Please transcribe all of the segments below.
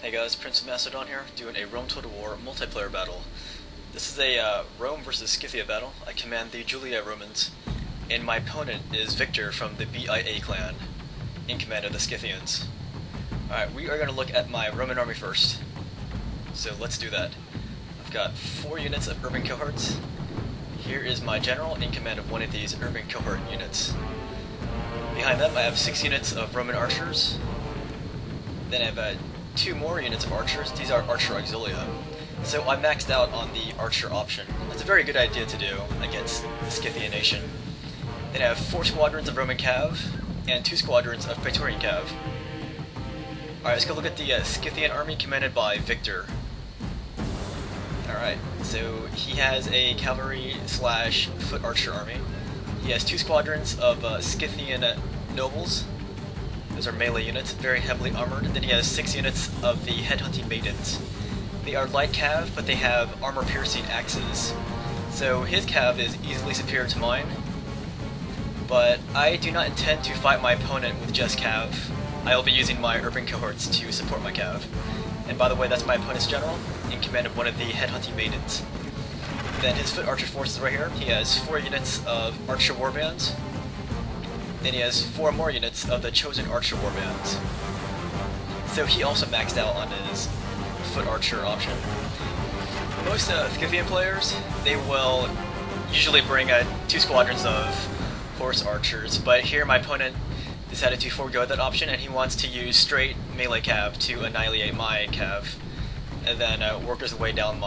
Hey guys, PrinceofMacedon here, doing a Rome Total War multiplayer battle. This is a Rome versus Scythia battle. I command the Julia Romans, and my opponent is Victor from the BIA clan, in command of the Scythians. Alright, we are going to look at my Roman army first. So let's do that. I've got 4 units of urban cohorts. Here is my general in command of one of these urban cohort units. Behind them I have 6 units of Roman archers. Then I have 2 more units of archers. These are archer auxilia. So I maxed out on the archer option. That's a very good idea to do against the Scythian nation. Then I have 4 squadrons of Roman cav and 2 squadrons of Praetorian cav. Alright, let's go look at the Scythian army commanded by Victor. Alright, so he has a cavalry slash foot archer army. He has 2 squadrons of Scythian nobles. Those are melee units, very heavily armored. Then he has 6 units of the headhunting maidens. They are light cav, but they have armor-piercing axes. So his cav is easily superior to mine. But I do not intend to fight my opponent with just cav. I will be using my urban cohorts to support my cav. And by the way, that's my opponent's general, in command of one of the headhunting maidens. Then his foot archer force is right here. He has 4 units of archer warbands. Then he has 4 more units of the chosen archer warbands. So he also maxed out on his foot archer option. Most Scythian players, they will usually bring 2 squadrons of horse archers, but here my opponent decided to forego that option and he wants to use straight melee cav to annihilate my cav, and then work his way down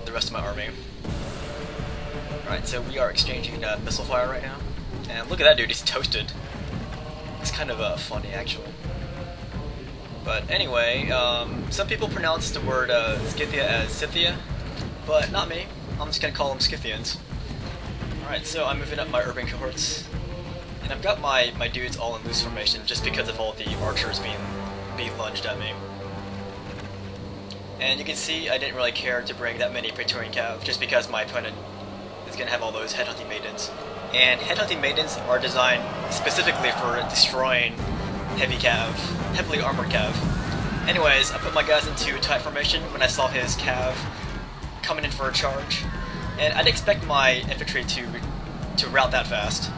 the rest of my army. Alright, so we are exchanging missile fire right now. And look at that dude, he's toasted. It's kind of funny, actually. But anyway, some people pronounce the word Scythia as Scythia, but not me. I'm just gonna call them Scythians. Alright, so I'm moving up my urban cohorts. And I've got my dudes all in loose formation just because of all the archers being lunged at me. And you can see I didn't really care to bring that many Praetorian cav just because my opponent is gonna have all those headhunting maidens. And headhunting maidens are designed specifically for destroying heavily armored cav. Anyways, I put my guys into tight formation when I saw his cav coming in for a charge, and I didn't expect my infantry to rout that fast.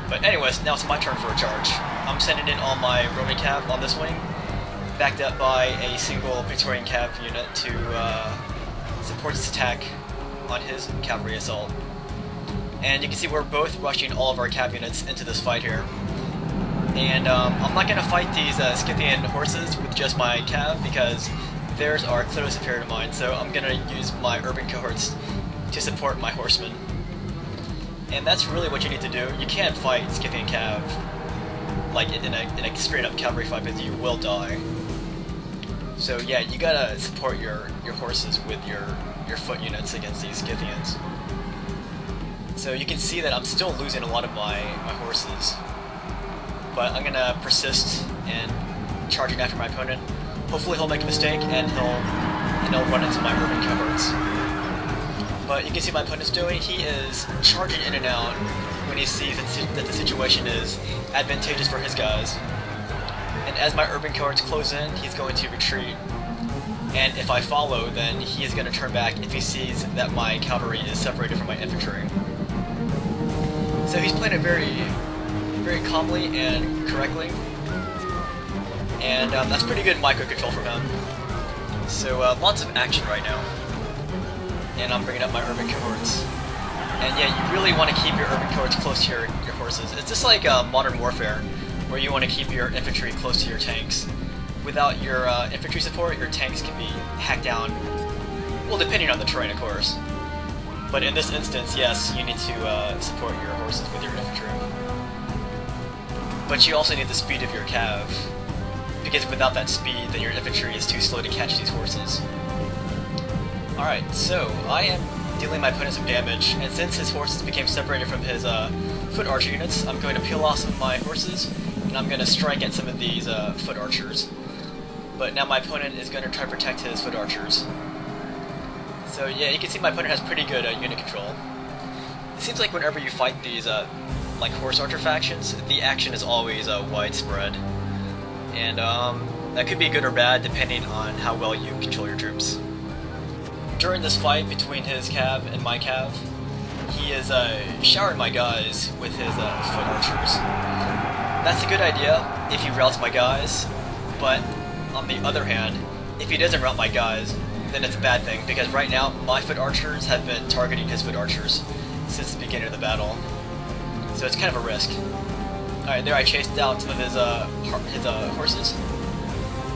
But anyways, now it's my turn for a charge. I'm sending in all my Roman cav on this wing, backed up by a single Praetorian cav unit to support his attack on his cavalry assault. And you can see we're both rushing all of our cav units into this fight here. And I'm not going to fight these Scythian horses with just my cav because theirs are clearly superior to mine, so I'm going to use my urban cohorts to support my horsemen. And that's really what you need to do. You can't fight Scythian cav like in a straight up cavalry fight because you will die. So yeah, you gotta support your horses with your foot units against these Scythians. So you can see that I'm still losing a lot of my horses, but I'm gonna persist in charging after my opponent. Hopefully he'll make a mistake and he'll run into my urban cohorts. But you can see my opponent's doing. He is charging in and out when he sees that the situation is advantageous for his guys. And as my urban cohorts close in, he's going to retreat. And if I follow, then he is going to turn back if he sees that my cavalry is separated from my infantry. So he's playing it very, very calmly and correctly. And that's pretty good micro-control from him. So lots of action right now. And I'm bringing up my urban cohorts. And yeah, you really want to keep your urban cohorts close to your horses. It's just like modern warfare, where you want to keep your infantry close to your tanks. Without your infantry support, your tanks can be hacked down, well, depending on the terrain, of course. But in this instance, yes, you need to support your horses with your infantry. But you also need the speed of your cav, because without that speed, then your infantry is too slow to catch these horses. Alright, so I am dealing my opponent some damage, and since his horses became separated from his foot archer units, I'm going to peel off some of my horses, and I'm going to strike at some of these foot archers. But now my opponent is going to try to protect his foot archers. So yeah, you can see my opponent has pretty good unit control. It seems like whenever you fight these like horse archer factions, the action is always widespread. And That could be good or bad depending on how well you control your troops. During this fight between his cav and my cav, he is showering my guys with his foot archers. That's a good idea if he routs my guys, but on the other hand, if he doesn't rout my guys, then it's a bad thing, because right now my foot archers have been targeting his foot archers since the beginning of the battle. So it's kind of a risk. Alright, there I chased down some of his horses,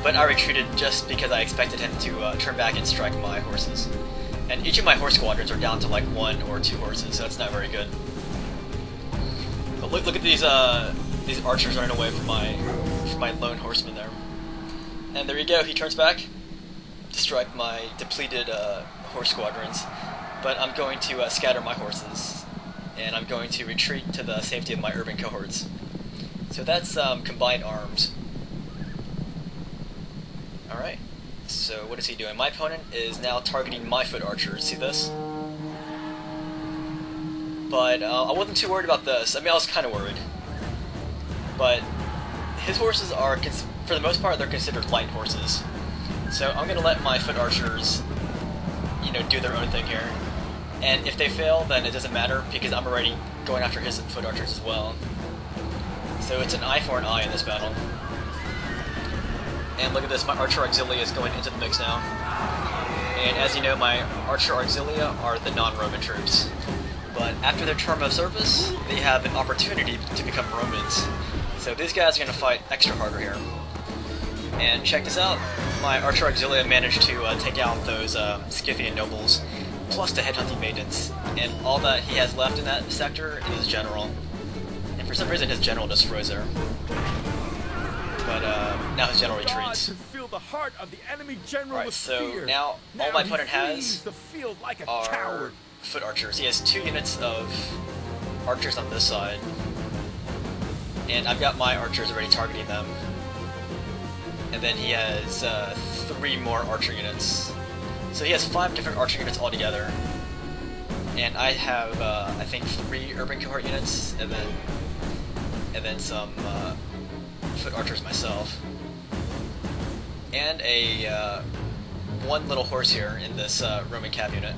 but I retreated just because I expected him to turn back and strike my horses. And each of my horse squadrons are down to like 1 or 2 horses, so it's not very good. But look at these archers running away from my lone horseman there. And there you go, he turns back to strike my depleted horse squadrons. But I'm going to scatter my horses, and I'm going to retreat to the safety of my urban cohorts. So that's combined arms. Alright, so what is he doing? My opponent is now targeting my foot archers, see this? But I wasn't too worried about this. I mean, I was kind of worried. But his horses are, for the most part, they're considered light horses. So I'm going to let my foot archers, you know, do their own thing here. And if they fail, then it doesn't matter, because I'm already going after his foot archers as well. So it's an eye for an eye in this battle. And look at this, my Archer Auxilia is going into the mix now. And as you know, my Archer Auxilia are the non-Roman troops. But after their term of service, they have an opportunity to become Romans. So these guys are going to fight extra harder here. And check this out, my Archer Auxilia managed to take out those Scythian nobles, plus the headhunting maidens. And all that he has left in that sector is his general. And for some reason his general just froze there. But now his general retreats. Alright, so now all my opponent has are foot archers. He has 2 units of archers on this side, and I've got my archers already targeting them. And then he has 3 more archer units. So he has 5 different archer units altogether. And I have, I think, 3 urban cohort units, and then some foot archers myself, and a 1 little horse here in this Roman cav unit.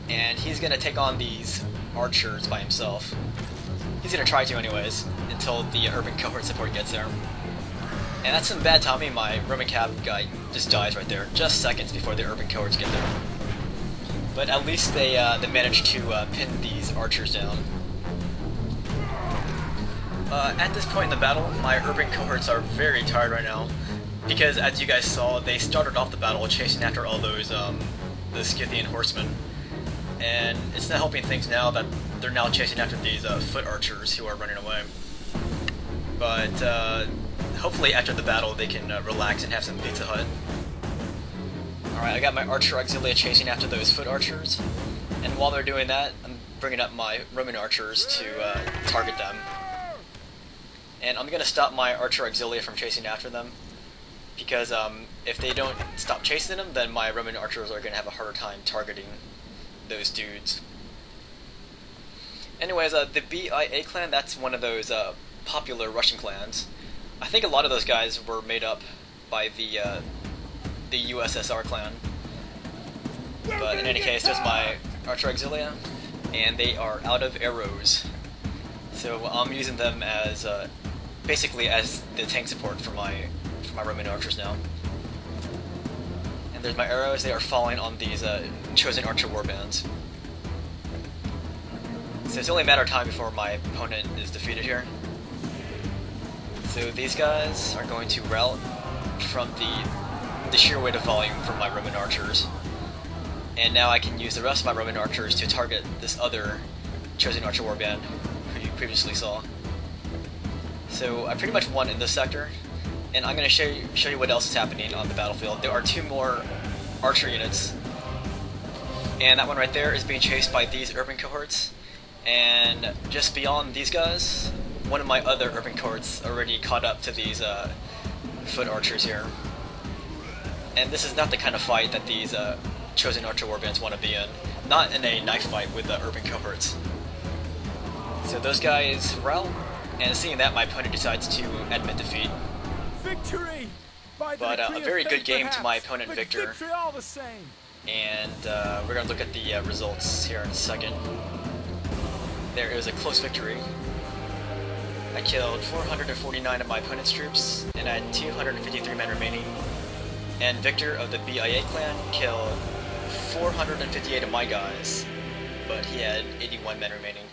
And he's going to take on these archers by himself. He's going to try to anyways, until the urban cohort support gets there. And that's some bad timing. My Roman cav guy just dies right there, just seconds before the urban cohorts get there. But at least they managed to pin these archers down. At this point in the battle, my urban cohorts are very tired right now, because as you guys saw, they started off the battle chasing after all those the Scythian horsemen, and it's not helping things now that they're now chasing after these foot archers who are running away. But hopefully after the battle they can relax and have some Pizza Hut. Alright, I got my Archer Auxilia chasing after those foot archers, and while they're doing that, I'm bringing up my Roman archers to target them. And I'm going to stop my Archer Auxilia from chasing after them, because if they don't stop chasing them, then my Roman archers are going to have a harder time targeting those dudes. Anyways, the BIA clan, that's one of those popular Russian clans. I think a lot of those guys were made up by the USSR clan. But in any case, there's my Archer Auxilia, and they are out of arrows. So I'm using them as basically as the tank support for my Roman archers now. And there's my arrows. They are falling on these chosen archer warbands. So it's only a matter of time before my opponent is defeated here. So these guys are going to rout from the sheer weight of volume from my Roman archers. And now I can use the rest of my Roman archers to target this other chosen archer warband who you previously saw. So I pretty much won in this sector, and I'm going to show you what else is happening on the battlefield. There are 2 more archer units, and that one right there is being chased by these urban cohorts, and just beyond these guys, one of my other urban cohorts already caught up to these foot archers here. And this is not the kind of fight that these chosen archer warbands want to be in. Not in a knife fight with the urban cohorts. So those guys rout, and seeing that, my opponent decides to admit defeat. Victory! But a very good game to my opponent, Victor. Victory all the same. And we're going to look at the results here in a second. There, it was a close victory. I killed 449 of my opponent's troops, and I had 253 men remaining. And Victor of the BIA clan killed 458 of my guys, but he had 81 men remaining.